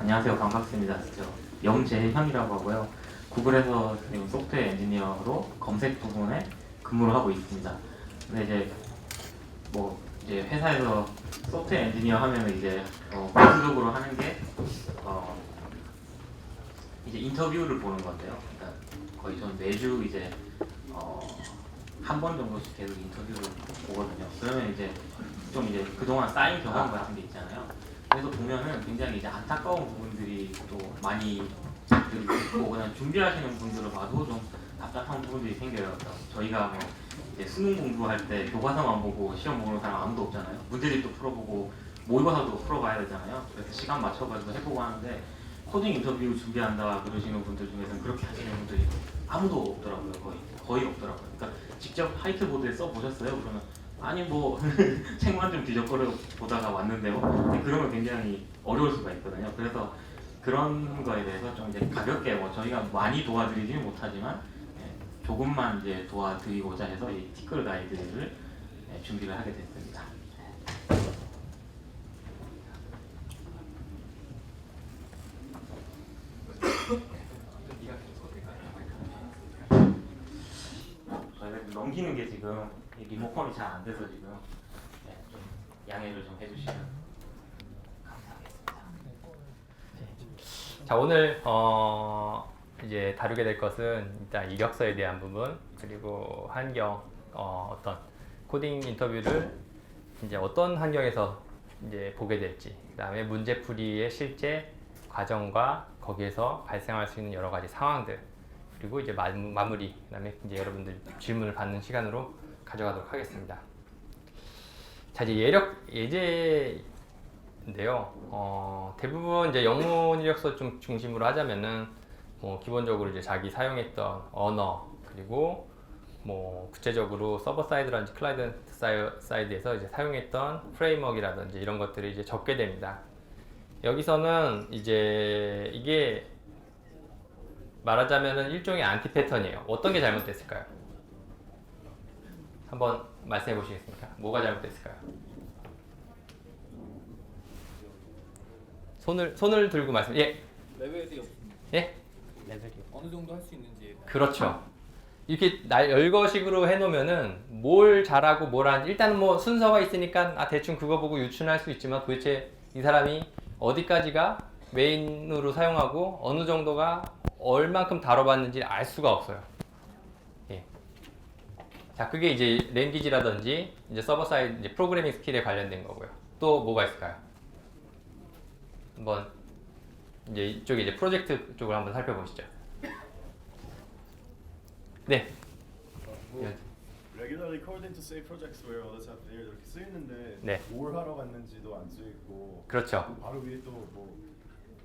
안녕하세요. 반갑습니다. 저 영재현이라고 하고요. 구글에서 지금 소프트웨어 엔지니어로 검색 부분에 근무를 하고 있습니다. 근데 이제 회사에서 소프트웨어 엔지니어 하면은 이제 보수적으로 하는 게 이제 인터뷰를 보는 건데요. 그러니까 거의 저는 매주 이제 한 번 정도씩 계속 인터뷰를 보거든요. 그러면 이제 좀 이제 그동안 쌓인 경험 같은 게 있잖아요. 그래서 보면은 굉장히 이제 안타까운 부분들이 또 많이 있고 그냥 준비하시는 분들을 봐도 좀 답답한 부분들이 생겨요. 그러니까 저희가 뭐 이제 수능 공부할 때 교과서만 보고 시험 보는 사람 아무도 없잖아요. 문제집도 풀어보고 모의고사도 풀어봐야 되잖아요. 그래서 시간 맞춰가지고 해보고 하는데 코딩 인터뷰 준비한다 그러시는 분들 중에서는 그렇게 하시는 분들이 아무도 없더라고요. 거의 없더라고요. 그러니까 직접 화이트보드에 써 보셨어요? 그러면 아니 뭐 책만 좀 뒤적거려 보다가 왔는데요. 그러면 굉장히 어려울 수가 있거든요. 그래서 그런 거에 대해서 좀 이제 가볍게 뭐 저희가 많이 도와드리지는 못하지만 조금만 이제 도와드리고자 해서 이 티끌 가이드를 준비를 하게 됐습니다. 저희가 넘기는 게 지금 리모컨이 잘 안 돼서 지금 좀 양해를 좀 해주시면 감사하겠습니다. 자, 오늘 이제 다루게 될 것은 일단 이력서에 대한 부분, 그리고 환경, 어떤 코딩 인터뷰를 이제 어떤 환경에서 이제 보게 될지, 그다음에 문제풀이의 실제 과정과 거기에서 발생할 수 있는 여러 가지 상황들, 그리고 이제 마무리, 그다음에 이제 여러분들 질문을 받는 시간으로 가져가도록 하겠습니다. 자, 이제 예제인데요. 대부분 이제 영문 이력서 좀 중심으로 하자면은 뭐 기본적으로 이제 자기 사용했던 언어, 그리고 뭐 구체적으로 서버 사이드라든지 클라이언트 사이드에서 이제 사용했던 프레임워크라든지 이런 것들이 이제 적게 됩니다. 여기서는 이제 이게 말하자면은 일종의 안티 패턴이에요. 어떤 게 잘못됐을까요? 한번 말씀해 보시겠습니까? 뭐가 잘못됐을까요? 손을 들고 말씀. 예. 레벨이 없습니다. 예? 어느 정도 할 수 있는지. 그렇죠. 이렇게 열거식으로 해놓으면은 뭘 잘하고 뭘 안, 일단은 뭐 순서가 있으니까 대충 그거 보고 유추할 수 있지만 도대체 이 사람이 어디까지가 메인으로 사용하고 어느 정도가 얼만큼 다뤄봤는지 알 수가 없어요. 예. 자, 그게 이제 랭귀지라든지 이제 서버 사이드 이제 프로그래밍 스킬에 관련된 거고요. 또 뭐가 있을까요? 한번 이제 이쪽에 이제 프로젝트 쪽을 한번 살펴보시죠. 네. Regularly called into say projects where others have there 이렇게 쓰 있는데 네. 뭘 하러 갔는지도 안 쓰 있고 그렇죠. 바로 위에 또 뭐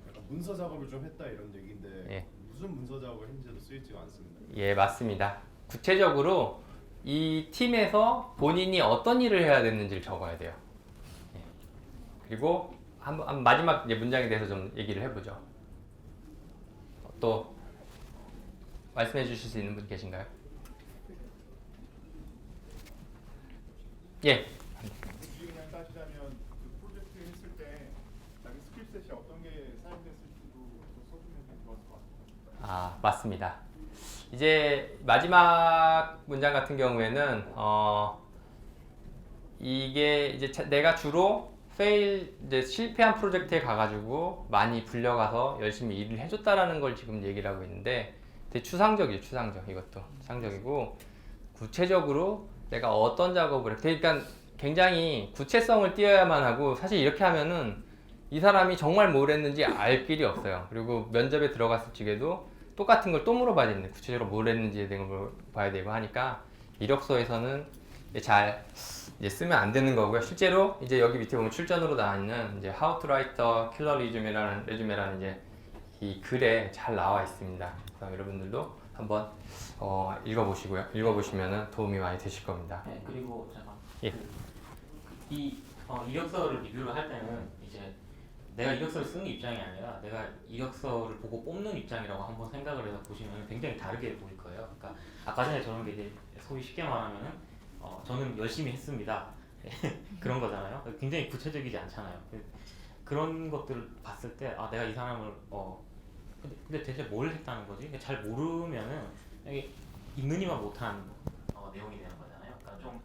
약간 문서 작업을 좀 했다 이런 얘기인데 예. 무슨 문서 작업을 했는지도 쓰 있지가 않습니다. 예, 맞습니다. 구체적으로 이 팀에서 본인이 어떤 일을 해야 되는지를 적어야 돼요. 예. 그리고 한 마지막 이제 문장에 대해서 좀 얘기를 해보죠. 또 말씀해 주실 수 있는 분 계신가요? 예. 그냥 따지자면 그 프로젝트 했을 때 자기 스킬셋이 어떤 게 사용됐을지도 써주면 좋았을 것 같아요. 아, 맞습니다. 이제 마지막 문장 같은 경우에는 이게 이제 내가 주로 이제 실패한 프로젝트에 가가지고 많이 불려가서 열심히 일을 해줬다라는 걸 지금 얘기를 하고 있는데 되게 추상적이에요. 추상적. 이것도 추상적이고 구체적으로 내가 어떤 작업을 그러니까 굉장히 구체성을 띄어야만 하고 사실 이렇게 하면은 이 사람이 정말 뭘 했는지 알 길이 없어요. 그리고 면접에 들어갔을 적에도 똑같은 걸 또 물어봐야 되는데 구체적으로 뭘 했는지에 대한 걸 봐야 되고 하니까 이력서에서는 잘 이제 쓰면 안 되는 거고요. 실제로 이제 여기 밑에 보면 출전으로 나와 있는 이제 How to Write a Killer Resume라는 이제 이 글에 잘 나와 있습니다. 그래서 여러분들도 한번 읽어보시고요. 읽어보시면은 도움이 많이 되실 겁니다. 네, 그리고 잠깐 예. 이 이력서를 리뷰를 할 때는 이제 내가 이력서를 쓰는 입장이 아니라 내가 이력서를 보고 뽑는 입장이라고 한번 생각을 해서 보시면 굉장히 다르게 보일 거예요. 그러니까 아까 전에 저런 게 이제 소위 쉽게 말하면은 저는 열심히 했습니다. 그런 거잖아요. 굉장히 구체적이지 않잖아요. 그런 것들을 봤을 때 아 내가 이 사람을 근데 대체 뭘 했다는 거지? 잘 모르면은 이게 있느니만 못한 내용이 되는 거잖아요. 그러니까 좀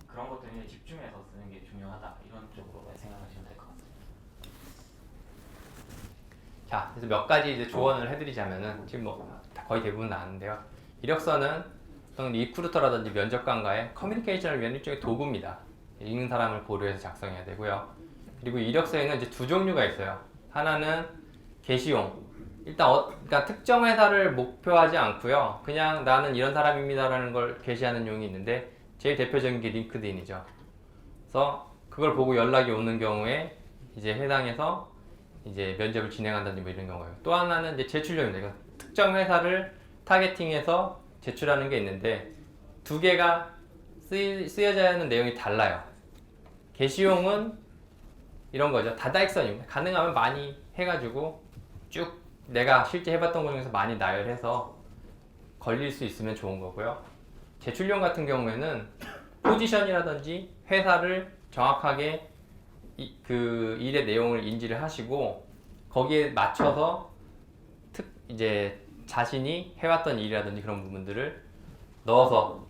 그런 것들에 집중해서 쓰는 게 중요하다 이런 쪽으로 생각하시면 될 것 같습니다. 자, 그래서 몇 가지 이제 조언을 해드리자면은 지금 뭐 거의 대부분 나왔는데요. 이력서는 어떤 리크루터라든지 면접관과의 커뮤니케이션을 위한 일종의 도구입니다. 읽는 사람을 고려해서 작성해야 되고요. 그리고 이력서에는 이제 두 종류가 있어요. 하나는 게시용. 일단 그러니까 특정 회사를 목표하지 않고요. 그냥 나는 이런 사람입니다라는 걸 게시하는 용이 있는데 제일 대표적인 게 링크드인이죠. 그래서 그걸 보고 연락이 오는 경우에 이제 해당해서 이제 면접을 진행한다든지 뭐 이런 경우예요. 또 하나는 이제 제출용입니다. 이건 특정 회사를 타겟팅해서 제출하는 게 있는데 두 개가 쓰여져야 하는 내용이 달라요. 게시용은 이런 거죠. 다다익선입니다. 가능하면 많이 해가지고 쭉 내가 실제 해봤던 것 중에서 많이 나열해서 걸릴 수 있으면 좋은 거고요. 제출용 같은 경우에는 포지션이라든지 회사를 정확하게 그 일의 내용을 인지를 하시고 거기에 맞춰서 이제 자신이 해왔던 일이라든지 그런 부분들을 넣어서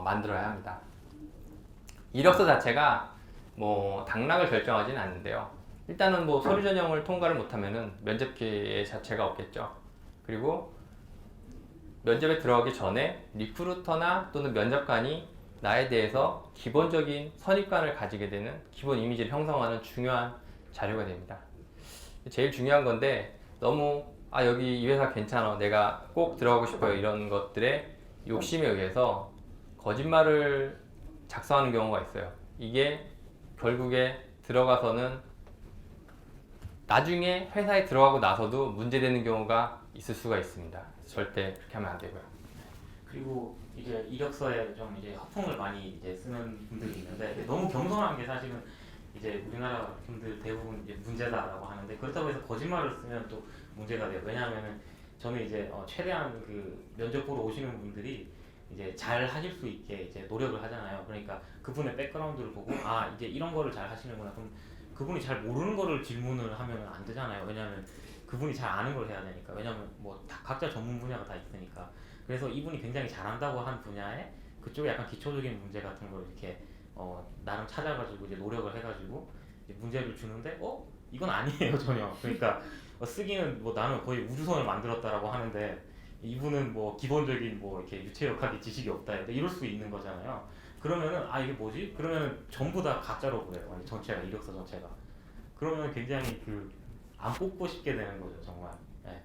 만들어야 합니다. 이력서 자체가 뭐 당락을 결정하지는 않는데요. 일단은 뭐 서류 전형을 통과를 못하면은 면접 기회 자체가 없겠죠. 그리고 면접에 들어가기 전에 리크루터나 또는 면접관이 나에 대해서 기본적인 선입관을 가지게 되는 기본 이미지를 형성하는 중요한 자료가 됩니다. 제일 중요한 건데 너무 여기 이 회사 괜찮아 내가 꼭 들어가고 싶어요 이런 것들의 욕심에 의해서 거짓말을 작성하는 경우가 있어요. 이게 결국에 들어가서는 나중에 회사에 들어가고 나서도 문제되는 경우가 있을 수가 있습니다. 절대 그렇게 하면 안 되고요. 그리고 이제 이력서에 좀 이제 허풍을 많이 이제 쓰는 분들이 있는데 너무 겸손한 게 사실은 이제 우리나라 분들 대부분 이제 문제다라고 하는데 그렇다고 해서 거짓말을 쓰면 또 문제가 돼요. 왜냐하면은 저는 이제 최대한 그 면접 보러 오시는 분들이 이제 잘 하실 수 있게 이제 노력을 하잖아요. 그러니까 그분의 백그라운드를 보고 이제 이런 거를 잘 하시는구나. 그럼 그분이 잘 모르는 거를 질문을 하면 안 되잖아요. 왜냐하면 그분이 잘 아는 걸 해야 되니까. 왜냐하면 뭐 다 각자 전문 분야가 다 있으니까. 그래서 이분이 굉장히 잘한다고 한 분야에 그쪽에 약간 기초적인 문제 같은 걸 이렇게 나름 찾아가지고 이제 노력을 해가지고 이제 문제를 주는데 이건 아니에요 전혀. 그러니까 쓰기는 뭐 나는 거의 우주선을 만들었다라고 하는데 이분은 뭐 기본적인 뭐 이렇게 유체역학의 지식이 없다 이럴 수 있는 거잖아요. 그러면은 이게 뭐지? 그러면 전부 다 가짜로 보여요. 전체가 이력서 전체가. 그러면 굉장히 안 뽑고 싶게 되는 거죠 정말. 네.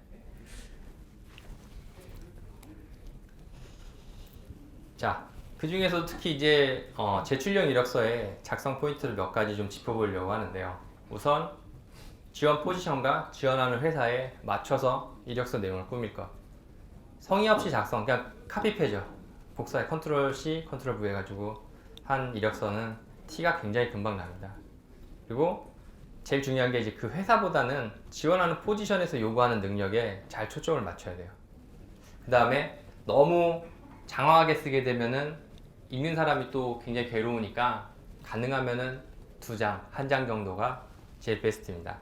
자, 그 중에서 특히 이제 제출용 이력서의 작성 포인트를 몇 가지 좀 짚어보려고 하는데요. 우선 지원 포지션과 지원하는 회사에 맞춰서 이력서 내용을 꾸밀 것. 성의 없이 작성, 그냥 카피페죠. 복사해 컨트롤 C, 컨트롤 V 해가지고 한 이력서는 티가 굉장히 금방 납니다. 그리고 제일 중요한 게 이제 그 회사보다는 지원하는 포지션에서 요구하는 능력에 잘 초점을 맞춰야 돼요. 그 다음에 너무 장황하게 쓰게 되면은 읽는 사람이 또 굉장히 괴로우니까 가능하면은 2장, 1장 정도가 제일 베스트입니다.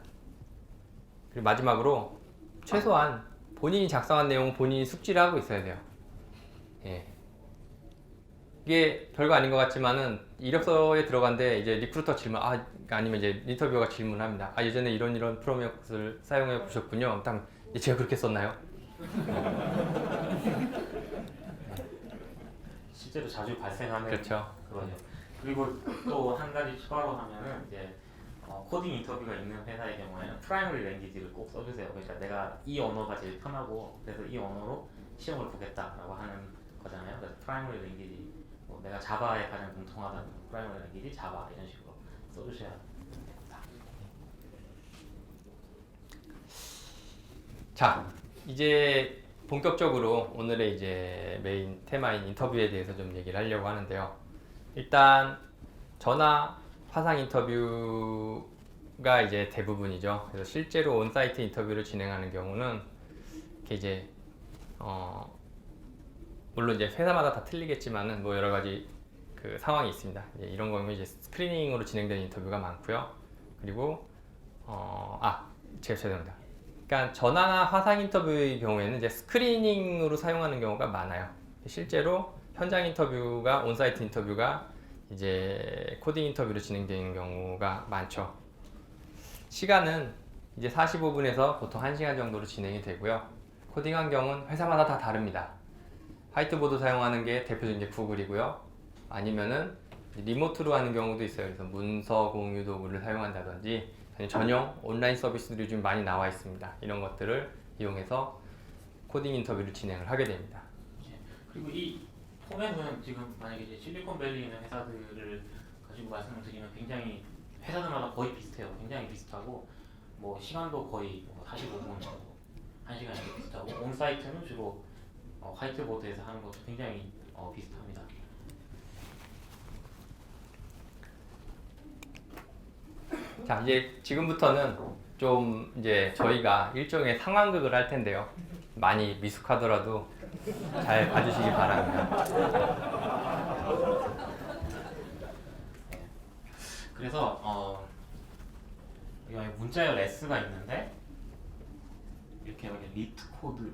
그리고 마지막으로 최소한 본인이 작성한 내용은 본인이 숙지를 하고 있어야 돼요. 예. 이게 별거 아닌 것 같지만은 이력서에 들어간데 이제 리크루터 질문, 아니면 이제 인터뷰어가 질문합니다. 예전에 이런 프로그램을 사용해 보셨군요. 딱 제가 그렇게 썼나요? 실제로 자주 발생하는 그렇죠. 그거죠. 그리고 또 한 가지 추가로 하면은 이제 코딩 인터뷰가 있는 회사의 경우에는 프라이머리 랭귀지를 꼭 써주세요. 그러니까 내가 이 언어가 제일 편하고 그래서 이 언어로 시험을 보겠다라고 하는 거잖아요. 그래서 프라이머리 랭귀지, 내가 자바에 가장 공통하다는 프라이머리 랭귀지 자바 이런 식으로 써주셔야 됩니다. 자, 이제 본격적으로 오늘의 이제 메인 테마인 인터뷰에 대해서 좀 얘기를 하려고 하는데요. 일단 전화 화상 인터뷰가 이제 대부분이죠. 그래서 실제로 온사이트 인터뷰를 진행하는 경우는 이렇게 이제 물론 이제 회사마다 다 틀리겠지만은 뭐 여러 가지 그 상황이 있습니다. 이런 경우에 이제 스크리닝으로 진행되는 인터뷰가 많고요. 그리고 죄송합니다. 그러니까 전화나 화상 인터뷰의 경우에는 이제 스크리닝으로 사용하는 경우가 많아요. 실제로 현장 인터뷰가 온사이트 인터뷰가 이제 코딩 인터뷰로 진행되는 경우가 많죠. 시간은 이제 45분에서 보통 1시간 정도로 진행이 되고요. 코딩 환경은 회사마다 다 다릅니다. 화이트보드 사용하는 게 대표적인 게 구글이고요. 아니면은 리모트로 하는 경우도 있어요. 그래서 문서 공유 도구를 사용한다든지 전용 온라인 서비스들이 요즘 많이 나와 있습니다. 이런 것들을 이용해서 코딩 인터뷰를 진행을 하게 됩니다. 그리고 이 포맷은 지금 만약에 이제 실리콘밸리에 있는 회사들을 가지고 말씀을 드리면 굉장히 회사들마다 거의 비슷해요. 굉장히 비슷하고 뭐 시간도 거의 45분, 1시간 이렇게 비슷하고 온사이트는 주로 화이트보드에서 하는 것도 굉장히 비슷합니다. 자, 이제 지금부터는 좀 이제 저희가 일종의 상황극을 할 텐데요. 많이 미숙하더라도 잘 봐주시기 바랍니다. 그래서 여기 문자열 S가 있는데 이렇게 리트 코드라고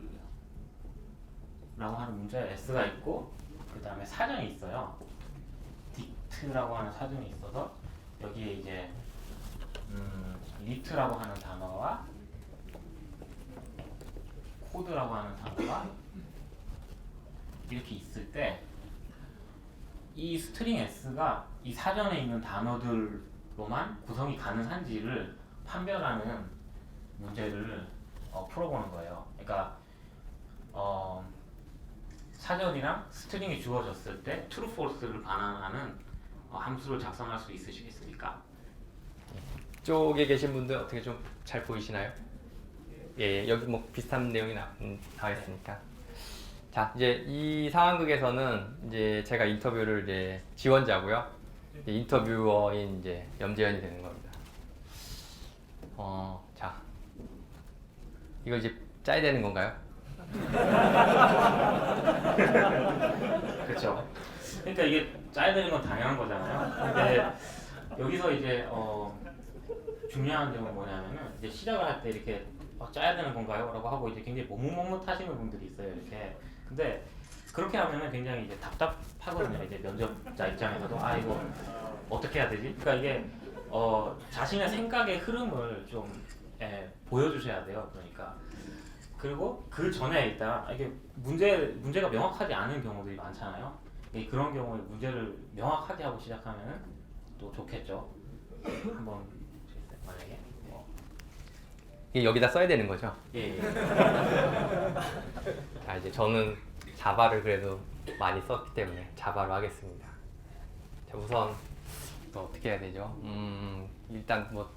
하는 문자열 S가 있고 그 다음에 사전이 있어요. 딕트라고 하는 사전이 있어서 여기에 이제 리트라고 하는 단어와 코드라고 하는 단어가 이렇게 있을 때 이 스트링 S가 이 사전에 있는 단어들로만 구성이 가능한지를 판별하는 문제를 풀어보는 거예요. 그러니까 사전이랑 스트링이 주어졌을 때 true, false를 반환하는 함수를 작성할 수 있으시겠습니까? 쪽에 계신 분들 어떻게 좀 잘 보이시나요? 예, 여기 뭐 비슷한 내용이 나와 있으니까. 자, 이제 이 상황극에서는 이제 제가 인터뷰를 이제 지원자고요. 이제 인터뷰어인 이제 염재현이 되는 겁니다. 자, 이거 이제 짜야 되는 건가요? 그렇죠. 그러니까 이게 짜야 되는 건 당연한 거잖아요. 근데 여기서 이제 중요한 점은 뭐냐면은 이제 시작을 할 때 이렇게 짜야 되는 건가요? 라고 하고 이제 굉장히 머뭇머뭇하시는 분들이 있어요. 이렇게. 근데 그렇게 하면은 굉장히 이제 답답하거든요. 이제 면접자 입장에서도 이거 어떻게 해야 되지? 그러니까 이게 자신의 생각의 흐름을 좀 보여주셔야 돼요. 그러니까 그리고 그 전에 일단 이게 문제가 명확하지 않은 경우들이 많잖아요. 그런 경우에 문제를 명확하게 하고 시작하면은 또 좋겠죠. 한번 만약에 이게 여기다 써야 되는 거죠? 예. 자, 이제 저는 자바를 그래도 많이 썼기 때문에 자바로 하겠습니다. 자, 우선 또 어떻게 해야 되죠? 일단 뭐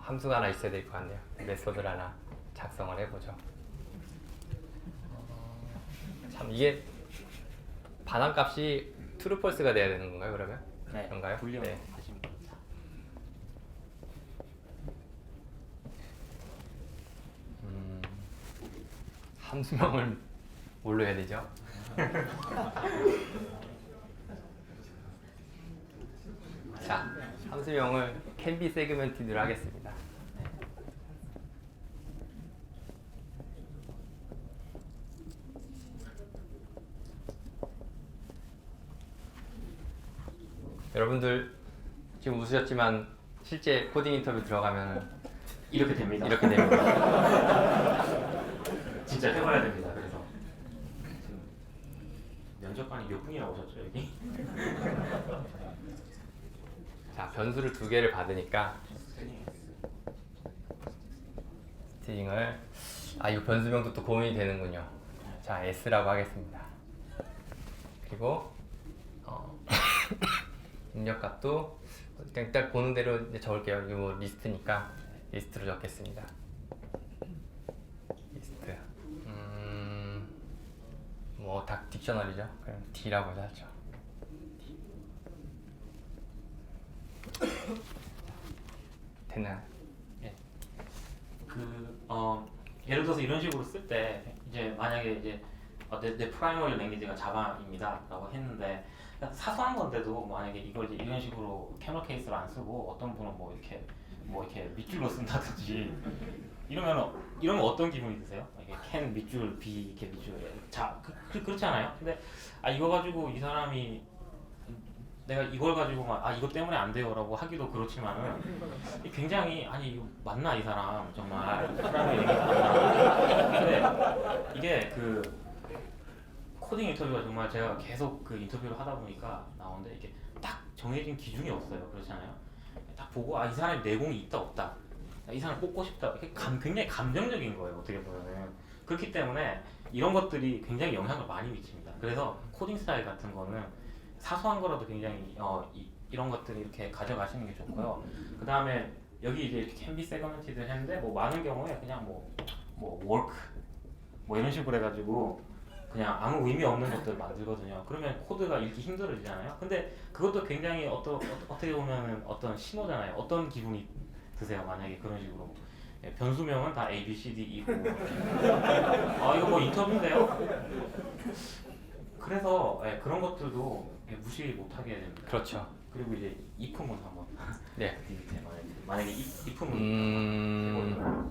함수가 하나 있어야 될 것 같네요. 메소드를 하나 작성을 해보죠. 참 이게 반환값이 true, false가 돼야 되는 건가요? 그러면? 네. 그런가요? 불리한 네. 하시면 됩니다. 함수명을 뭘로 해야 되죠? 자, 함수명을 can be segmented로 하겠습니다. 여러분들 지금 웃으셨지만 실제 코딩 인터뷰 들어가면 이렇게 됩니다. 이렇게 됩니다. 진짜 해봐야 됩니다. 그래서 지금 면접관이 몇 분이나 오셨죠 여기? 자, 변수를 두 개를 받으니까 스트링을 이거 변수명도 또 고민이 되는군요. 자, S라고 하겠습니다. 그리고 입력값도 그냥 딱 보는 대로 이제 적을게요. 이거 뭐 리스트니까 리스트로 적겠습니다. 리스트. 뭐 다 딕셔너리죠. 그럼 D라고 하죠. 됐나요? 예. 예를 들어서 이런 식으로 쓸 때 이제 만약에 이제 내 프라이머리 랭귀지가 자바입니다라고 했는데 사소한 건데도 만약에 이걸 이제 이런 식으로 캐멀 케이스를 안 쓰고 어떤 분은 뭐 이렇게 뭐 이렇게 밑줄로 쓴다든지 이러면 어떤 기분이 드세요? 이게 캔 밑줄 B 이렇게 밑줄 그렇지 않아요? 근데 이거 가지고 이 사람이 내가 이걸 가지고 막 이것 때문에 안 돼요라고 하기도 그렇지만은 굉장히 아니 이거 맞나 이 사람 정말 사람의 얘기 맞나? 근데 이게 그 코딩 인터뷰가 정말 제가 계속 그 인터뷰를 하다 보니까 나오는데 이게 딱 정해진 기준이 없어요. 그렇잖아요. 딱 보고 이 사람이 내공이 있다 없다. 이 사람 뽑고 싶다. 이게 굉장히 감정적인 거예요. 어떻게 보면은 그렇기 때문에 이런 것들이 굉장히 영향을 많이 미칩니다. 그래서 코딩 스타일 같은 거는 사소한 거라도 굉장히 이런 것들을 이렇게 가져가시는 게 좋고요. 그 다음에 여기 이제 이렇게 can be segmented 했는데 뭐 많은 경우에 그냥 뭐 work 뭐 이런 식으로 해가지고 그냥 아무 의미 없는 것들 만들거든요. 그러면 코드가 읽기 힘들어지잖아요. 근데 그것도 굉장히 어떻게 보면은 어떤 신호잖아요. 어떤 기분이 드세요? 만약에 그런 식으로 변수명은 다 A, B, C, D, E고 이거 뭐 인터뷰인데요? 그래서 그런 것들도 무시 못하게 됩니다. 그렇죠. 그리고 이제 if문 한번 네. 밑에 만약에 if문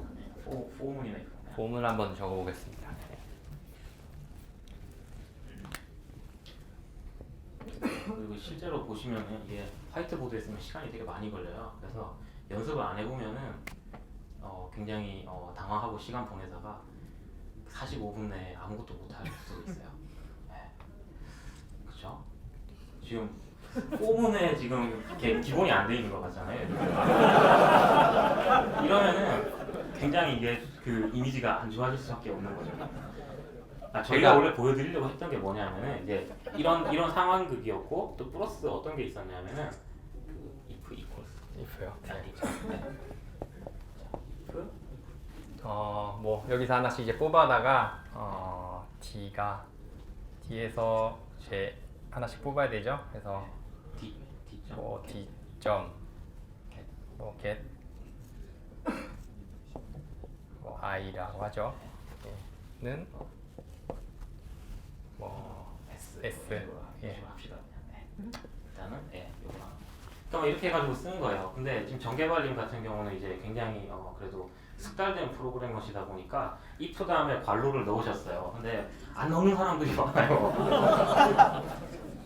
for문이나 폼을 한번 적어보겠습니다. 그리고 실제로 보시면은 이게 화이트보드에 쓰면 시간이 되게 많이 걸려요. 그래서 연습을 안 해보면은 굉장히 당황하고 시간 보내다가 45분 내에 아무것도 못할 수도 있어요. 네. 그렇죠? 지금 포문에 지금 이렇게 기본이 안 돼 있는 것 같잖아요. 이러면은 굉장히 이게 그 이미지가 안 좋아질 수밖에 없는 거죠. 저희가 원래 보여드리려고 했던 게 뭐냐면은 이제 이런 상황극이었고 또 플러스 어떤 게 있었냐면은 그 if equals if요. if 뭐 여기서 하나씩 이제 뽑아다가 D에서 제 하나씩 뽑아야 되죠. 그래서 D 점 뭐 D 점 뭐 get 뭐 I라고 하죠. 는 뭐 S 예. 합시다. 네. 일단은 요거. 그러니까 이렇게 해가지고 쓰는 거예요. 근데 지금 정개발님 같은 경우는 이제 굉장히 그래도 숙달된 프로그래머시다 보니까 if 다음에 괄호를 넣으셨어요. 근데 안 넣는 사람들이 많아요.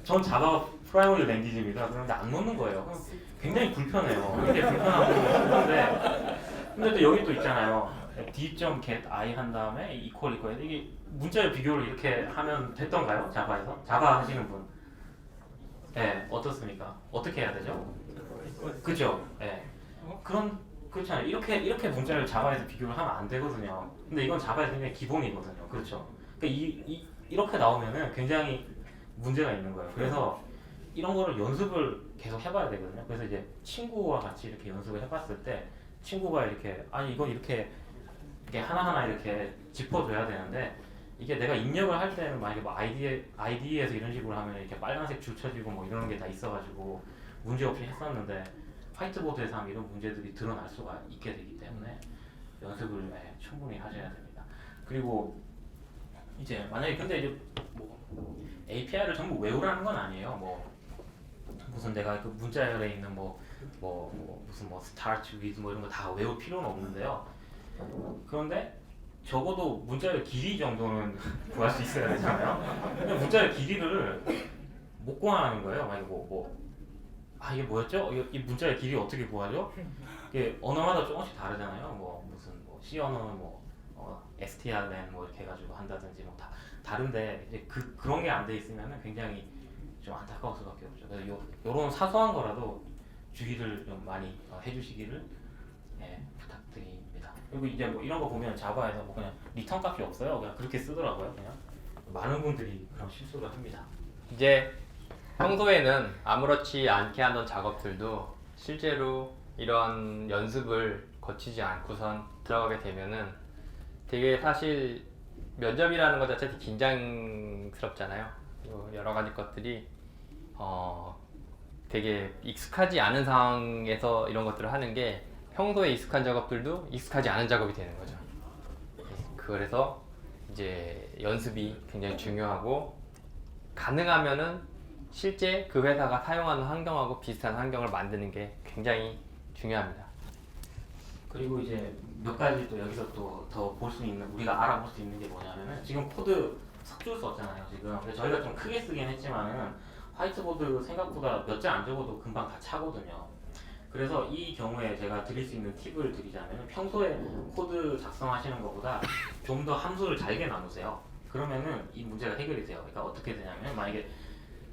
전 자바 프라이머리 랭귀지입니다. 그런데 안 넣는 거예요. 그럼 굉장히 불편해요. 이게 불편하고 싶은데 근데 또 여기 또 있잖아요. d.get i 한 다음에 equal 이게 문자의 비교를 이렇게 하면 됐던가요? 자바에서? 자바 하시는 분. 네, 어떻습니까? 어떻게 해야 되죠? 그죠? 네. 그렇잖아요. 이렇게 문자를 자바에서 비교를 하면 안 되거든요. 근데 이건 자바에서 굉장히 기본이거든요. 그렇죠? 그러니까 이렇게 나오면은 굉장히 문제가 있는 거예요. 그래서 이런 거를 연습을 계속 해봐야 되거든요. 그래서 이제 친구와 같이 이렇게 연습을 해봤을 때 친구가 이렇게 이건 이렇게 하나하나 이렇게 짚어줘야 되는데 이게 내가 입력을 할 때는 만약에 뭐 IDE에서 이런 식으로 하면 이렇게 빨간색 줄 쳐지고 뭐 이런 게 다 있어가지고 문제 없이 했었는데 화이트보드에서 하면 이런 문제들이 드러날 수가 있게 되기 때문에 연습을 충분히 하셔야 됩니다. 그리고 이제 만약에 근데 이제 뭐 API를 전부 외우라는 건 아니에요. 뭐 무슨 내가 그 문자열에 있는 무슨 start with 뭐 이런 거 다 외울 필요는 없는데요. 그런데 적어도 문자열 길이 정도는 구할 수 있어야 되잖아요. 근데 문자열 길이를 못 구하는 거예요. 만약에 이게 뭐였죠? 이 문자의 길이 어떻게 구하죠? 이게 언어마다 조금씩 다르잖아요. 무슨 C 언어는 strlen 이렇게 해가지고 한다든지 다 다른데 이제 그런 게 안 돼 있으면은 굉장히 좀 안타까울 수밖에 없죠. 그래서 요런 사소한 거라도 주의를 좀 많이 해주시기를 부탁드립니다. 그리고 이제 이런 거 보면 자바에서 그냥 리턴 값이 없어요. 그냥 그렇게 쓰더라고요. 그냥 많은 분들이 그런 실수를 합니다. 이제 평소에는 아무렇지 않게 하던 작업들도 실제로 이런 연습을 거치지 않고선 들어가게 되면은 되게 사실 면접이라는 것 자체 되게 긴장스럽잖아요. 그리고 여러 가지 것들이 되게 익숙하지 않은 상황에서 이런 것들을 하는 게 평소에 익숙한 작업들도 익숙하지 않은 작업이 되는 거죠. 그래서 이제 연습이 굉장히 중요하고 가능하면은 실제 그 회사가 사용하는 환경하고 비슷한 환경을 만드는 게 굉장히 중요합니다. 그리고 이제 몇 가지 또 여기서 또 더 볼 수 있는 우리가 알아볼 수 있는 게 뭐냐면은 지금 코드 섞줄 수 없잖아요 지금. 근데 저희가 좀 크게 쓰긴 했지만은 화이트보드 생각보다 몇 장 안 적어도 금방 다 차거든요. 그래서 이 경우에 제가 드릴 수 있는 팁을 드리자면 평소에 코드 작성하시는 것보다 좀 더 함수를 잘게 나누세요. 그러면은 이 문제가 해결이 돼요. 그러니까 어떻게 되냐면 만약에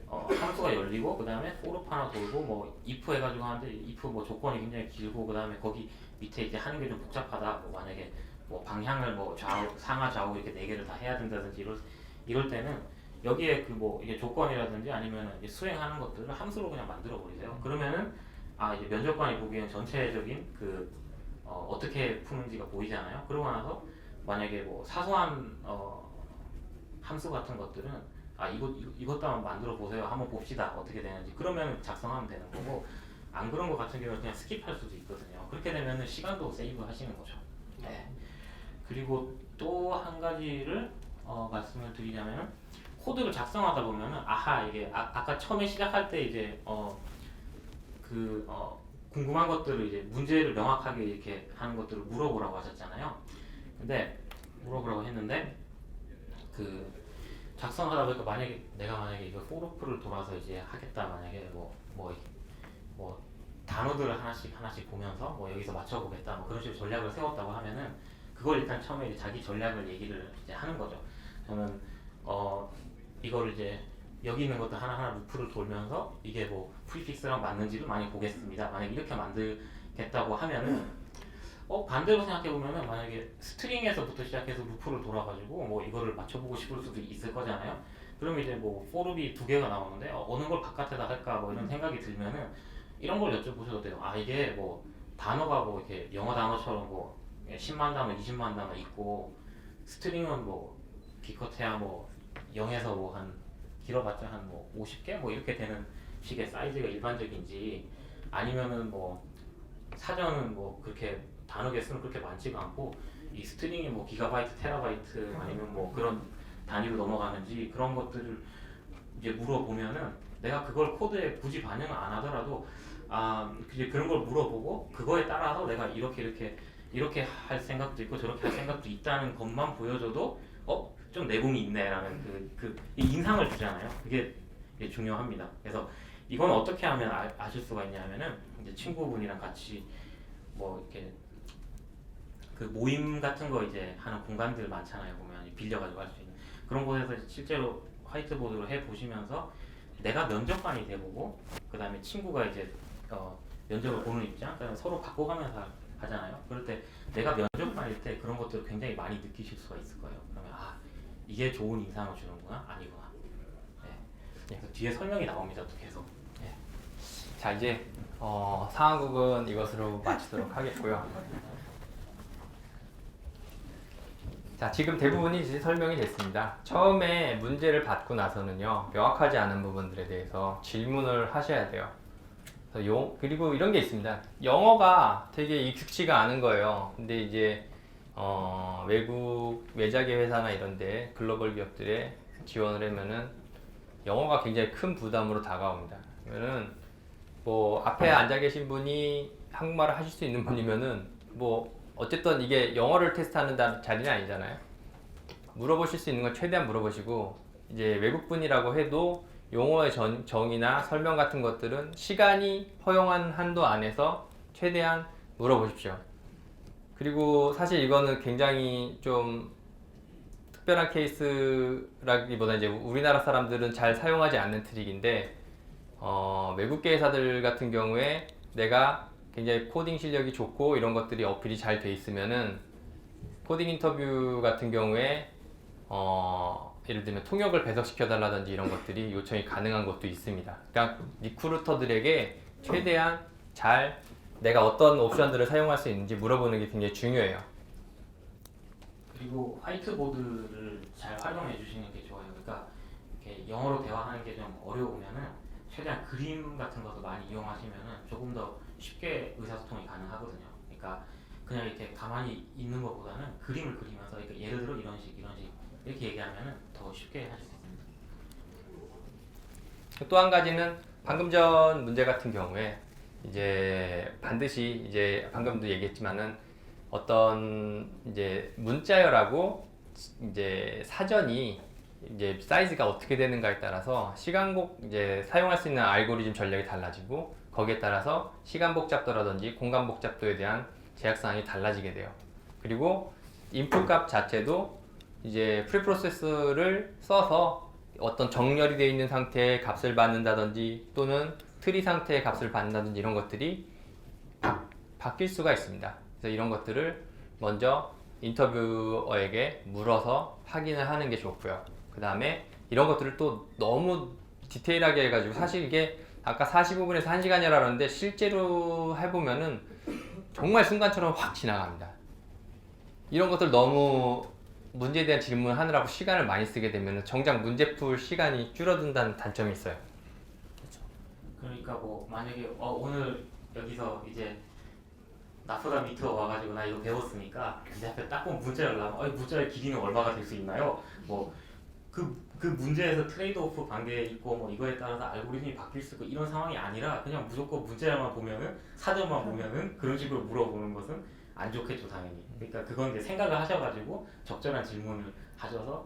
함수가 열리고 그 다음에 for 하나 돌고 뭐 if 해가지고 하는데 if 뭐 조건이 굉장히 길고 그 다음에 거기 밑에 이제 하는 게 좀 복잡하다. 뭐 만약에 뭐 방향을 뭐 좌우 상하 좌우 이렇게 네 개를 다 해야 된다든지 이럴 때는 여기에 그 뭐 이게 조건이라든지 아니면 이제 수행하는 것들을 함수로 그냥 만들어 버리세요. 그러면은 이제 면접관이 보기엔 전체적인 그 어떻게 푸는지가 보이잖아요. 그러고 나서 만약에 뭐 사소한 함수 같은 것들은 이것도 한번 만들어 보세요. 한번 봅시다. 어떻게 되는지. 그러면 작성하면 되는 거고 안 그런 거 같은 경우는 그냥 스킵할 수도 있거든요. 그렇게 되면은 시간도 세이브 하시는 거죠. 네. 그리고 또 한 가지를 말씀을 드리자면 코드를 작성하다 보면은 이게 아까 처음에 시작할 때 이제 궁금한 것들을 이제 문제를 명확하게 이렇게 하는 것들을 물어보라고 하셨잖아요. 근데 물어보라고 했는데 그 작성하다 보니까 내가 만약에 이거 포로프를 돌아서 이제 하겠다. 만약에 뭐 단어들을 하나씩 보면서 뭐 여기서 맞춰보겠다. 뭐 그런 식으로 전략을 세웠다고 하면은 그걸 일단 처음에 이제 자기 전략을 얘기를 이제 하는 거죠. 저는 이거를 이제 여기 있는 것도 하나하나 루프를 돌면서 이게 뭐 프리픽스랑 맞는지를 많이 보겠습니다. 만약에 이렇게 만들겠다고 하면은 반대로 생각해보면은 만약에 스트링에서부터 시작해서 루프를 돌아가지고 뭐 이거를 맞춰보고 싶을 수도 있을 거잖아요. 그럼 이제 뭐 포룹이 두 개가 나오는데 어느 걸 바깥에다 할까 뭐 이런 생각이 들면은 이런 걸 여쭤보셔도 돼요. 이게 뭐 단어가 뭐 이렇게 영어 단어처럼 뭐 10만 단어, 20만 단어 있고 스트링은 뭐 기껏해야 뭐 0에서 뭐 한 길어봤자 한 뭐 50개 뭐 이렇게 되는 식의 사이즈가 일반적인지 아니면은 뭐 사전은 뭐 그렇게 단어 개수는 그렇게 많지가 않고 이 스트링이 뭐 기가바이트, 테라바이트 아니면 뭐 그런 단위로 넘어가는지 그런 것들을 이제 물어보면은 내가 그걸 코드에 굳이 반영을 안 하더라도 이제 그런 걸 물어보고 그거에 따라서 내가 이렇게 할 생각도 있고 저렇게 할 생각도 있다는 것만 보여줘도 좀 내공이 있네라는 그 인상을 주잖아요. 그게 중요합니다. 그래서 이건 어떻게 하면 아실 수가 있냐면은 이제 친구분이랑 같이 뭐 이렇게 그 모임 같은 거 이제 하는 공간들 많잖아요. 보면 빌려가지고 할 수 있는 그런 곳에서 실제로 화이트보드로 해 보시면서 내가 면접관이 돼보고 그 다음에 친구가 이제 면접을 보는 입장, 그다음에 서로 바꿔가면서 하잖아요. 그럴 때 내가 면접관일 때 그런 것들을 굉장히 많이 느끼실 수가 있을 거예요. 그러면 이게 좋은 인상을 주는구나, 아니구나. 네. 그래서 뒤에 설명이 나옵니다. 또 계속. 네. 자 이제 상황극은 이것으로 마치도록 하겠고요. 자 지금 대부분이 이제 설명이 됐습니다. 처음에 문제를 받고 나서는요 명확하지 않은 부분들에 대해서 질문을 하셔야 돼요. 그리고 이런 게 있습니다. 영어가 되게 익숙치가 않은 거예요. 근데 이제 외국 외자계 회사나 이런데 글로벌 기업들에 지원을 하면은 영어가 굉장히 큰 부담으로 다가옵니다. 그러면은 뭐 앞에 앉아 계신 분이 한국말을 하실 수 있는 분이면은 뭐 어쨌든 이게 영어를 테스트하는 자리는 아니잖아요. 물어보실 수 있는 건 최대한 물어보시고 이제 외국분이라고 해도 용어의 정의나 설명 같은 것들은 시간이 허용한 한도 안에서 최대한 물어보십시오. 그리고 사실 이거는 굉장히 좀 특별한 케이스라기보다 이제 우리나라 사람들은 잘 사용하지 않는 트릭인데 외국계 회사들 같은 경우에 내가 굉장히 코딩 실력이 좋고 이런 것들이 어필이 잘 돼 있으면은 코딩 인터뷰 같은 경우에 예를 들면 통역을 배석시켜 달라든지 이런 것들이 요청이 가능한 것도 있습니다. 그러니까 리크루터들에게 최대한 잘 내가 어떤 옵션들을 사용할 수 있는지 물어보는 게 굉장히 중요해요. 그리고 화이트보드를 잘 활용해 주시는 게 좋아요. 그러니까 이렇게 영어로 대화하는 게 좀 어려우면은 최대한 그림 같은 것도 많이 이용하시면은 조금 더 쉽게 의사소통이 가능하거든요. 그러니까 그냥 이렇게 가만히 있는 것보다는 그림을 그리면서 그러니까 예를 들어 이런 식 이렇게 얘기하면은 더 쉽게 하실 수 있습니다. 또 한 가지는 방금 전 문제 같은 경우에 이제 반드시 이제 방금도 얘기했지만은 어떤 이제 문자열하고 이제 사전이 이제 사이즈가 어떻게 되는가에 따라서 시간복 이제 사용할 수 있는 알고리즘 전략이 달라지고 거기에 따라서 시간 복잡도라든지 공간 복잡도에 대한 제약 사항이 달라지게 돼요. 그리고 인풋 값 자체도 이제 프리프로세스를 써서 어떤 정렬이 되어 있는 상태의 값을 받는다든지 또는 트리 상태의 값을 받는다든지 이런 것들이 바뀔 수가 있습니다. 그래서 이런 것들을 먼저 인터뷰어에게 물어서 확인을 하는 게 좋고요. 그 다음에 이런 것들을 또 너무 디테일하게 해가지고 사실 이게 아까 45분에서 1시간이라 그러는데 실제로 해보면은 정말 순간처럼 확 지나갑니다. 이런 것들 너무 문제에 대한 질문을 하느라고 시간을 많이 쓰게 되면 정작 문제 풀 시간이 줄어든다는 단점이 있어요. 그러니까 뭐 만약에 오늘 여기서 이제 나보다 밑으로 와가지고 나 이거 배웠으니까 내 앞에 딱 보면 문자를 나면 이 문자의 길이는 얼마가 될 수 있나요? 뭐 그 문제에서 트레이드오프 관계 있고 뭐 이거에 따라서 알고리즘이 바뀔 수 있고 이런 상황이 아니라 그냥 무조건 문자만 보면은 사전만 보면은 그런 식으로 물어보는 것은 안 좋겠죠 당연히. 그러니까 그건 이제 생각을 하셔가지고 적절한 질문을 하셔서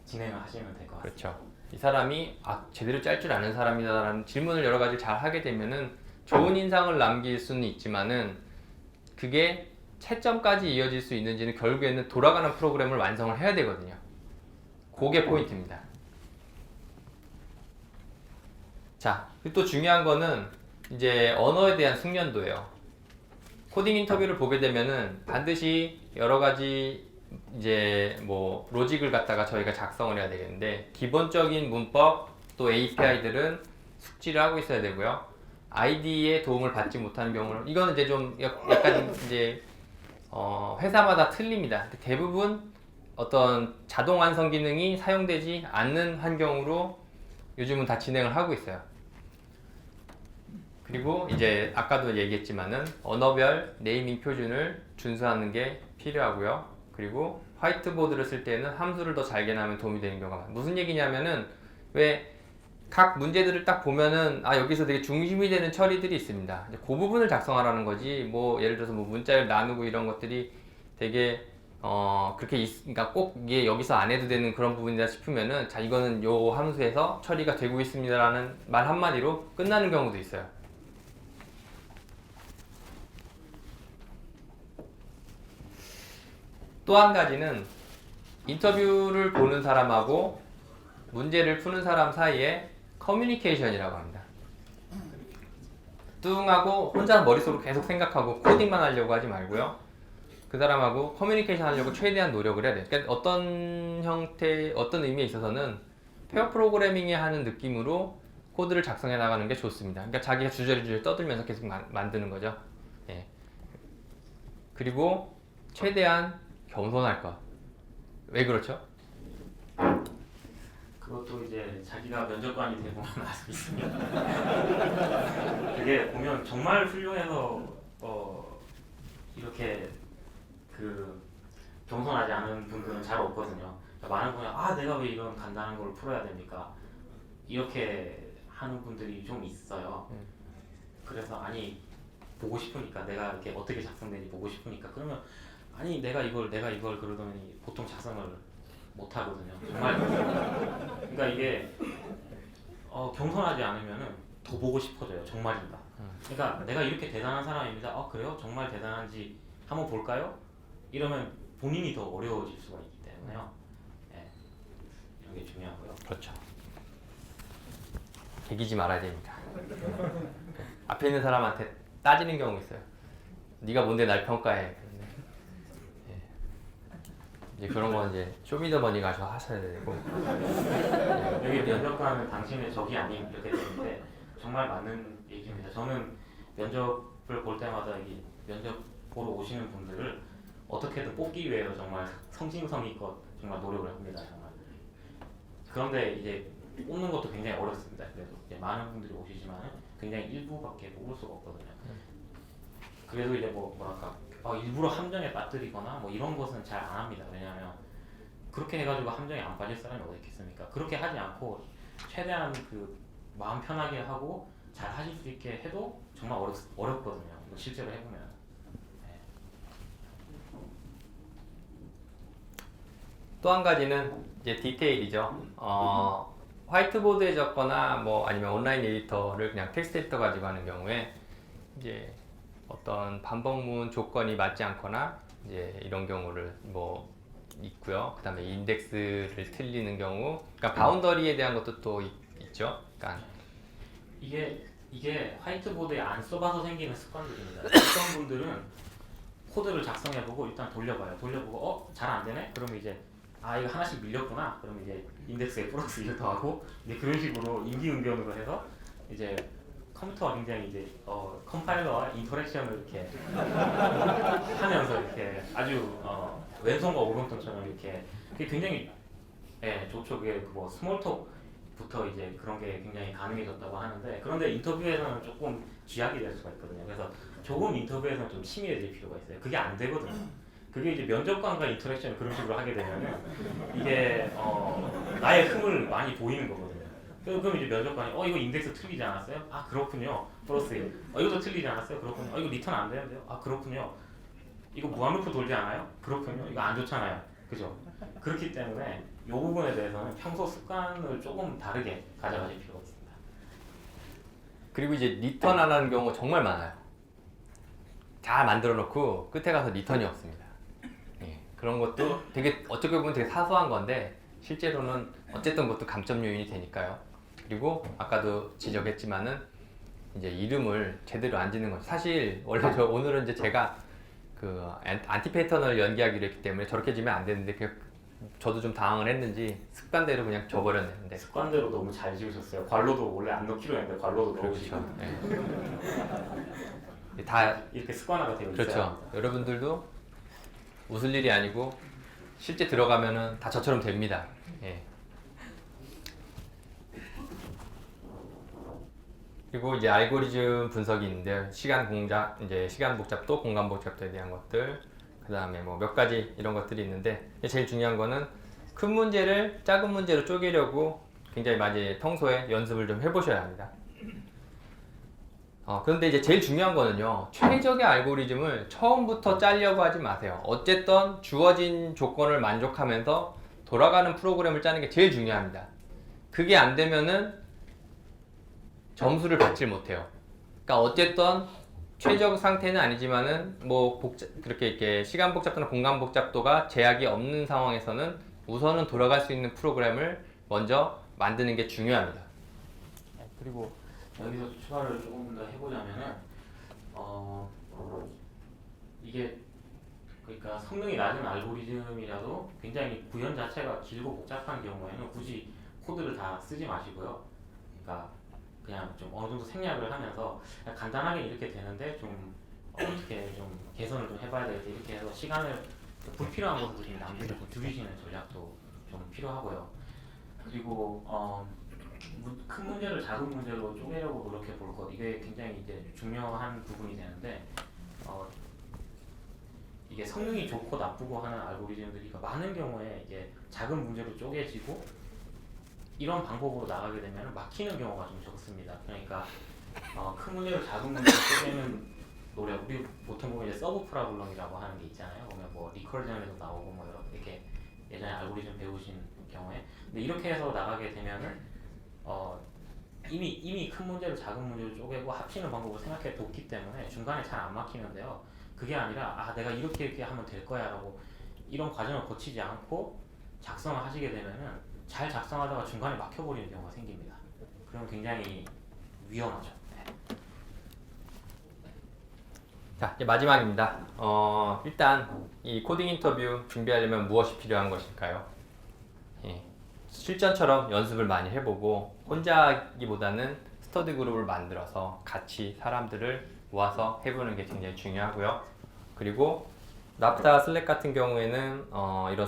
진행을 하시면 될 것 같습니다. 그렇죠. 이 사람이 제대로 짤 줄 아는 사람이다라는 질문을 여러 가지 잘 하게 되면은 좋은 인상을 남길 수는 있지만은 그게 채점까지 이어질 수 있는지는 결국에는 돌아가는 프로그램을 완성을 해야 되거든요. 그게 포인트입니다. 자, 그리고 또 중요한 거는 이제 언어에 대한 숙련도예요. 코딩 인터뷰를 보게 되면은 반드시 여러 가지 이제 뭐 로직을 갖다가 저희가 작성을 해야 되겠는데 기본적인 문법 또 API들은 숙지를 하고 있어야 되고요. IDE의 도움을 받지 못하는 경우는 이거는 이제 좀 약간 이제 회사마다 틀립니다. 대부분 어떤 자동 완성 기능이 사용되지 않는 환경으로 요즘은 다 진행을 하고 있어요. 그리고 이제 아까도 얘기했지만은 언어별 네이밍 표준을 준수하는 게 필요하고요. 그리고 화이트보드를 쓸 때는 함수를 더 잘 개념하면 도움이 되는 경우가 많아요. 무슨 얘기냐면은 왜 각 문제들을 딱 보면은 여기서 되게 중심이 되는 처리들이 있습니다. 이제 그 부분을 작성하라는 거지. 뭐 예를 들어서 뭐 문자를 나누고 이런 것들이 되게 그렇게 그러니까 꼭 이게 여기서 안 해도 되는 그런 부분이다 싶으면은 자 이거는 요 함수에서 처리가 되고 있습니다라는 말 한마디로 끝나는 경우도 있어요. 또 한 가지는 인터뷰를 보는 사람하고 문제를 푸는 사람 사이에 커뮤니케이션이라고 합니다. 뚱하고 혼자 머릿속으로 계속 생각하고 코딩만 하려고 하지 말고요. 그 사람하고 커뮤니케이션 하려고 최대한 노력을 해야 돼요. 그러니까 어떤 형태, 어떤 의미에 있어서는 페어 프로그래밍에 하는 느낌으로 코드를 작성해 나가는 게 좋습니다. 그러니까 자기가 주저리주저리 떠들면서 계속 만드는 거죠. 예. 그리고 최대한 겸손할 것. 왜 그렇죠? 그것도 이제 자기가 면접관이 되고 알 수 있습니다. 그게 보면 정말 훌륭해서 이렇게 겸손하지 않은 분들은 잘 없거든요. 많은 분이 내가 왜 이런 간단한 걸 풀어야 됩니까? 이렇게 하는 분들이 좀 있어요. 그래서 보고 싶으니까 내가 이렇게 어떻게 작성되는지 보고 싶으니까 그러면 내가 이걸 그러더니 보통 작성을 못 하거든요. 정말. 그러니까 이게 겸손하지 않으면은 더 보고 싶어져요. 정말입니다. 그러니까 내가 이렇게 대단한 사람입니다. 그래요? 정말 대단한지 한번 볼까요? 이러면 본인이 더 어려워질 수가 있기 때문에요. 네. 이런 게 중요하고요. 그렇죠. 개기지 말아야 됩니다. 앞에 있는 사람한테 따지는 경우 있어요. 네가 뭔데 날 평가해. 이제 그런 건 이제 쇼미더머니 가서 하셔야 되고. 여기 면접관은 당신의 적이 아님 이렇게 되는데 정말 맞는 얘기입니다. 저는 면접을 볼 때마다 이 면접 보러 오시는 분들을 어떻게든 뽑기 위해서 정말 성심성의껏 정말 노력을 합니다. 정말. 그런데 이제 뽑는 것도 굉장히 어렵습니다. 그래도 이제 많은 분들이 오시지만 굉장히 일부밖에 뽑을 수가 없거든요. 그래도 이제 뭐랄까 일부러 함정에 빠뜨리거나 뭐 이런 것은 잘 안 합니다. 왜냐하면 그렇게 해가지고 함정에 안 빠질 사람이 어디 있겠습니까? 그렇게 하지 않고 최대한 마음 편하게 하고 잘 하실 수 있게 해도 정말 어렵거든요. 실제로 해보면. 네. 또 한 가지는 이제 디테일이죠. 화이트보드에 적거나 뭐 아니면 온라인 에디터를 그냥 텍스트 에디터 가지고 하는 경우에 이제 어떤 반복문 조건이 맞지 않거나 이제 이런 경우를 뭐 있고요. 그다음에 인덱스를 틀리는 경우, 그러니까 바운더리에 대한 것도 또 있죠. 그러니까 이게 화이트보드에 안 써봐서 생기는 습관들입니다. 어떤 분들은 코드를 작성해보고 일단 돌려보고 잘 안 되네? 그러면 이제 이거 하나씩 밀렸구나. 그러면 이제 인덱스에 플러스 1 더하고 이제 그런 식으로 임기응변으로 해서 이제 컴퓨터가 굉장히 이제 컴파일러와 인터랙션을 이렇게 하면서 이렇게 아주 왼손과 오른손처럼 이렇게 그게 굉장히 좋죠. 그게 뭐 스몰톡부터 이제 그런 게 굉장히 가능해졌다고 하는데, 그런데 인터뷰에서는 조금 쥐약이 될 수가 있거든요. 그래서 조금 인터뷰에서는 좀 치밀해질 필요가 있어요. 그게 안 되거든요. 그게 이제 면접관과 인터랙션을 그런 식으로 하게 되면은 이게 나의 흠을 많이 보이는 거거든요. 그럼 이제 면접관이 이거 인덱스 틀리지 않았어요? 아 그렇군요. 플러스 1. 이것도 틀리지 않았어요? 그렇군요. 이거 리턴 안 되는데요? 아 그렇군요. 이거 무한루프 돌지 않아요? 그렇군요. 이거 안 좋잖아요. 그죠? 그렇기 때문에 이 부분에 대해서는 평소 습관을 조금 다르게 가져가실 필요가 있습니다. 그리고 이제 리턴 안 하는 경우가 정말 많아요. 잘 만들어 놓고 끝에 가서 리턴이 없습니다. 그런 것도 되게 어떻게 보면 되게 사소한 건데 실제로는 어쨌든 그것도 감점 요인이 되니까요. 그리고 아까도 지적했지만은 이제 이름을 제대로 안 짓는 거죠. 사실 원래 오늘은 이제 제가 그 안티 패턴을 연기하기로 했기 때문에 저렇게 지면 안 되는데 저도 좀 당황을 했는지 습관대로 그냥 줘버렸는데. 습관대로 너무 잘 지으셨어요. 괄로도 원래 안 넣기로 했는데 괄로도 넣으시고. 다 이렇게 습관화가 되어 있어요. 그렇죠. 여러분들도 웃을 일이 아니고 실제 들어가면은 다 저처럼 됩니다. 그리고 이제 알고리즘 분석이 있는데 시간 복잡도, 공간 복잡도에 대한 것들, 그 다음에 뭐 몇 가지 이런 것들이 있는데 제일 중요한 거는 큰 문제를 작은 문제로 쪼개려고 굉장히 많이 평소에 연습을 좀 해보셔야 합니다. 그런데 이제 제일 중요한 거는요, 최적의 알고리즘을 처음부터 짜려고 하지 마세요. 어쨌든 주어진 조건을 만족하면서 돌아가는 프로그램을 짜는 게 제일 중요합니다. 그게 안 되면은 점수를 받질 못해요. 그러니까 어쨌든 최적 상태는 아니지만은 뭐 그렇게 이렇게 시간 복잡도나 공간 복잡도가 제약이 없는 상황에서는 우선은 돌아갈 수 있는 프로그램을 먼저 만드는 게 중요합니다. 그리고 여기서 추가를 조금 더 해보자면은 이게 그러니까 성능이 낮은 알고리즘이라도 굉장히 구현 자체가 길고 복잡한 경우에는 굳이 코드를 다 쓰지 마시고요. 그러니까 그냥 좀 어느 정도 생략을 하면서 간단하게 이렇게 되는데 좀 어떻게 좀 개선을 좀 해봐야 되겠다 이렇게 해서 시간을 불필요한 것도 좀 남기고 줄이시는 전략도 좀 필요하고요. 그리고 큰 문제를 작은 문제로 쪼개려고 노력해 볼 것, 이게 굉장히 이제 중요한 부분이 되는데 이게 성능이 좋고 나쁘고 하는 알고리즘들이 많은 경우에 이게 작은 문제로 쪼개지고 이런 방법으로 나가게 되면 막히는 경우가 좀 적습니다. 그러니까 큰 문제를 작은 문제로 쪼개는 노력, 우리 보통 보면 이제 서브 프로블럼이라고 하는 게 있잖아요. 보면 뭐 리커전에도 나오고 뭐 이렇게 예전에 알고리즘 배우신 경우에, 근데 이렇게 해서 나가게 되면은 이미 큰 문제를 작은 문제로 쪼개고 합치는 방법을 생각해 뒀기 때문에 중간에 잘 안 막히는데요. 그게 아니라 내가 이렇게 하면 될 거야 라고 이런 과정을 거치지 않고 작성을 하시게 되면은 잘 작성하다가 중간에 막혀버리는 경우가 생깁니다. 그럼 굉장히 위험하죠. 자, 이제 마지막입니다. 일단 이 코딩 인터뷰 준비하려면 무엇이 필요한 것일까요? 실전처럼 연습을 많이 해보고 혼자 하기보다는 스터디 그룹을 만들어서 같이 사람들을 모아서 해보는 게 굉장히 중요하고요. 그리고 라프다 슬랙 같은 경우에는 이런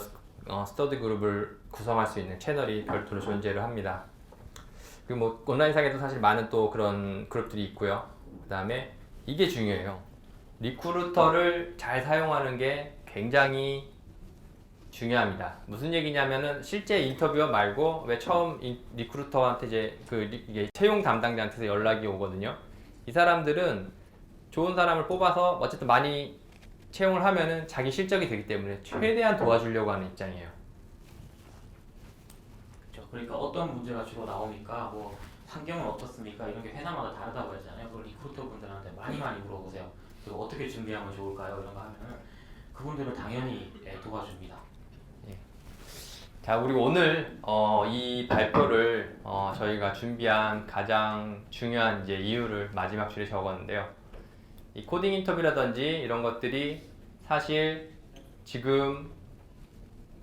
스터디 그룹을 구성할 수 있는 채널이 별도로 존재를 합니다. 그리고 뭐 온라인상에도 사실 많은 또 그런 그룹들이 있고요. 그 다음에 이게 중요해요. 리크루터를 잘 사용하는 게 굉장히 중요합니다. 무슨 얘기냐면은 실제 인터뷰어 말고 왜 처음 리크루터한테 이제 이게 채용 담당자한테서 연락이 오거든요. 이 사람들은 좋은 사람을 뽑아서 어쨌든 많이 채용을 하면은 자기 실적이 되기 때문에 최대한 도와주려고 하는 입장이에요. 그러니까 어떤 문제가 주로 나오니까 뭐 환경은 어떻습니까? 이런 게 회사마다 다르다고 했잖아요. 그걸 리크루터 분들한테 많이 물어보세요. 그리고 어떻게 준비하면 좋을까요? 이런 거 하면은 그분들은 당연히 도와줍니다. 자, 그리고 오늘 이 발표를 저희가 준비한 가장 중요한 이제 이유를 마지막 줄에 적었는데요. 이 코딩 인터뷰라든지 이런 것들이 사실 지금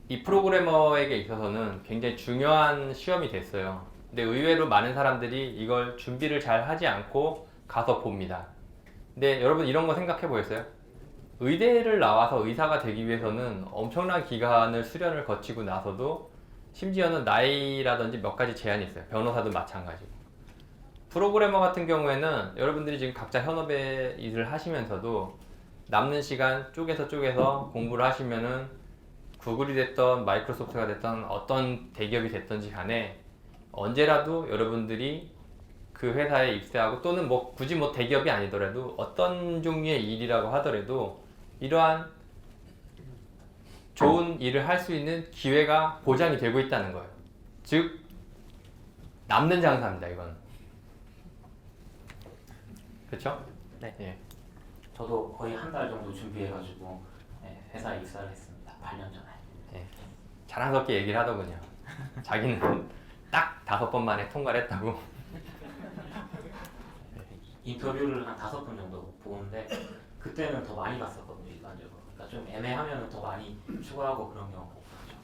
이 프로그래머에게 있어서는 굉장히 중요한 시험이 됐어요. 근데 의외로 많은 사람들이 이걸 준비를 잘 하지 않고 가서 봅니다. 근데 여러분 이런 거 생각해 보셨어요? 의대를 나와서 의사가 되기 위해서는 엄청난 기간을 수련을 거치고 나서도 심지어는 나이라든지 몇 가지 제한이 있어요. 변호사도 마찬가지고. 프로그래머 같은 경우에는 여러분들이 지금 각자 현업에 일을 하시면서도 남는 시간 쪼개서 공부를 하시면은 구글이 됐던 마이크로소프트가 됐던 어떤 대기업이 됐던지 간에 언제라도 여러분들이 그 회사에 입사하고 또는 뭐 굳이 뭐 대기업이 아니더라도 어떤 종류의 일이라고 하더라도 이러한 좋은 일을 할 수 있는 기회가 보장이 되고 있다는 거예요. 즉 남는 장사입니다. 이건. 그렇죠? 네. 예. 저도 거의 한 달 정도 준비해가지고 회사에 입사를 했습니다. 8년 전에. 예. 자랑스럽게 얘기를 하더군요. 자기는 딱 5번 만에 통과를 했다고. 인터뷰를 한 5번 정도 보는데 그때는 더 많이 봤었거든요. 일반적으로. 그러니까 좀 애매하면 더 많이 추가하고 그런 경우가 없었죠.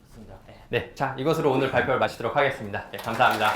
좋습니다. 네. 네, 자 이것으로 오늘 발표를 마치도록 하겠습니다. 네, 감사합니다.